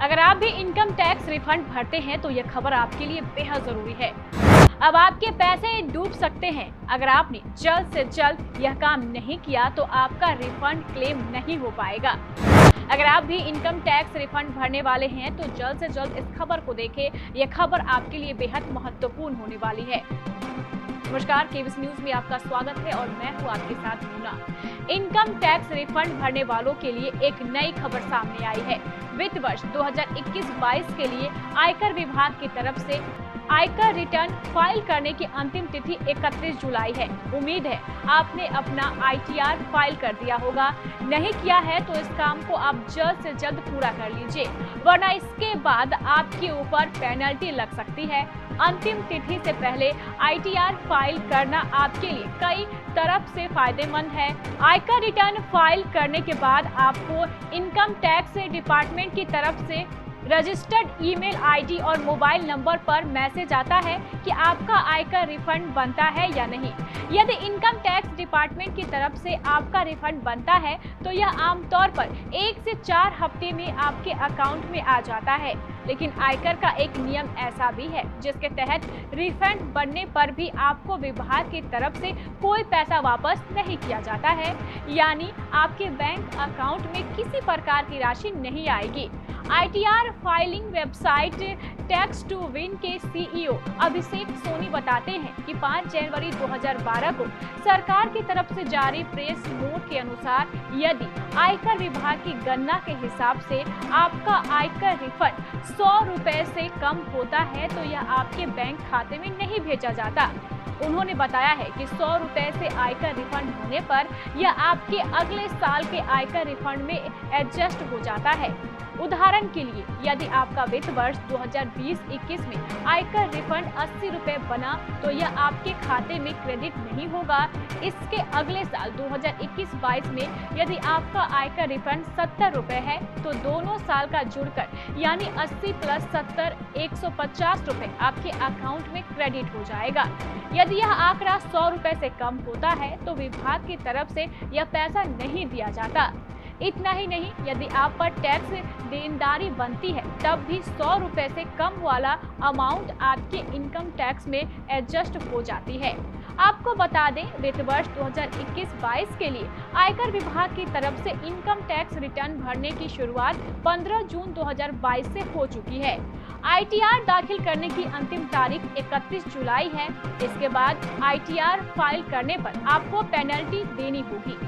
अगर आप भी इनकम टैक्स रिफंड भरते हैं तो यह खबर आपके लिए बेहद जरूरी है। अब आपके पैसे डूब सकते हैं। अगर आपने जल्द से जल्द यह काम नहीं किया तो आपका रिफंड क्लेम नहीं हो पाएगा। अगर आप भी इनकम टैक्स रिफंड भरने वाले हैं तो जल्द से जल्द इस खबर को देखें। यह खबर आपके लिए बेहद महत्वपूर्ण होने वाली है। नमस्कार, केबीसी न्यूज में आपका स्वागत है और मैं हूं आपके साथ मुन्ना। इनकम टैक्स रिफंड भरने वालों के लिए एक नई खबर सामने आई है। वित्त वर्ष 2021-22 के लिए आयकर विभाग की तरफ से आयकर रिटर्न फाइल करने की अंतिम तिथि 31 जुलाई है। उम्मीद है आपने अपना ITR फाइल कर दिया होगा। नहीं किया है तो इस काम को आप जल्द से जल्द पूरा कर लीजिए, वरना इसके बाद आपके ऊपर पेनल्टी लग सकती है। अंतिम तिथि से पहले ITR फाइल करना आपके लिए कई तरफ से फायदेमंद है। आयकर रिटर्न फाइल करने के बाद आपको इनकम टैक्स डिपार्टमेंट की तरफ से रजिस्टर्ड ईमेल आईडी और मोबाइल नंबर पर मैसेज आता है कि आपका आयकर रिफंड बनता है या नहीं। यदि इनकम टैक्स डिपार्टमेंट की तरफ से आपका रिफंड बनता है तो यह आमतौर पर 1 से 4 हफ्ते में आपके अकाउंट में आ जाता है। लेकिन आयकर का एक नियम ऐसा भी है जिसके तहत रिफंड बनने पर भी आपको विभाग की तरफ से कोई पैसा वापस नहीं किया जाता है, यानी आपके बैंक अकाउंट में किसी प्रकार की राशि नहीं आएगी। ITR filing website tax to win के CEO अभिषेक सोनी बताते हैं कि 5 जनवरी 2012 को सरकार की तरफ से जारी प्रेस नोट के अनुसार यदि आयकर विभाग की गणना के हिसाब से आपका आयकर रिफंड 100 रुपए से कम होता है तो यह आपके बैंक खाते में नहीं भेजा जाता। उन्होंने बताया है कि 100 रुपए से आयकर रिफंड होने पर यह आपके अगले साल के आयकर रिफंड में एडजस्ट हो जाता है। उदाहरण के लिए यदि आपका वित्त वर्ष 2020-21 में आयकर रिफंड 80 रुपए बना तो यह आपके खाते में क्रेडिट नहीं होगा। इसके अगले साल 2021-22 में यदि आपका आयकर रिफंड 70 रुपए है तो दोनों साल का जुड़कर यानी 80 + 70 150 रुपए आपके अकाउंट में क्रेडिट हो जाएगा। यदि यह आंकड़ा 100 रुपए से कम होता है तो विभाग की तरफ से यह पैसा नहीं दिया जाता। इतना ही नहीं, यदि आप पर टैक्स देनदारी बनती है तब भी 100 रुपए से कम वाला अमाउंट आपके इनकम टैक्स में एडजस्ट हो जाती है। आपको बता दें, वित्त वर्ष 2021-22 के लिए आयकर विभाग की तरफ से इनकम टैक्स रिटर्न भरने की शुरुआत 15 जून 2022 से हो चुकी है। ITR दाखिल करने की अंतिम तारीख 31 जुलाई है। इसके बाद ITR फाइल करने पर आपको पेनल्टी देनी होगी।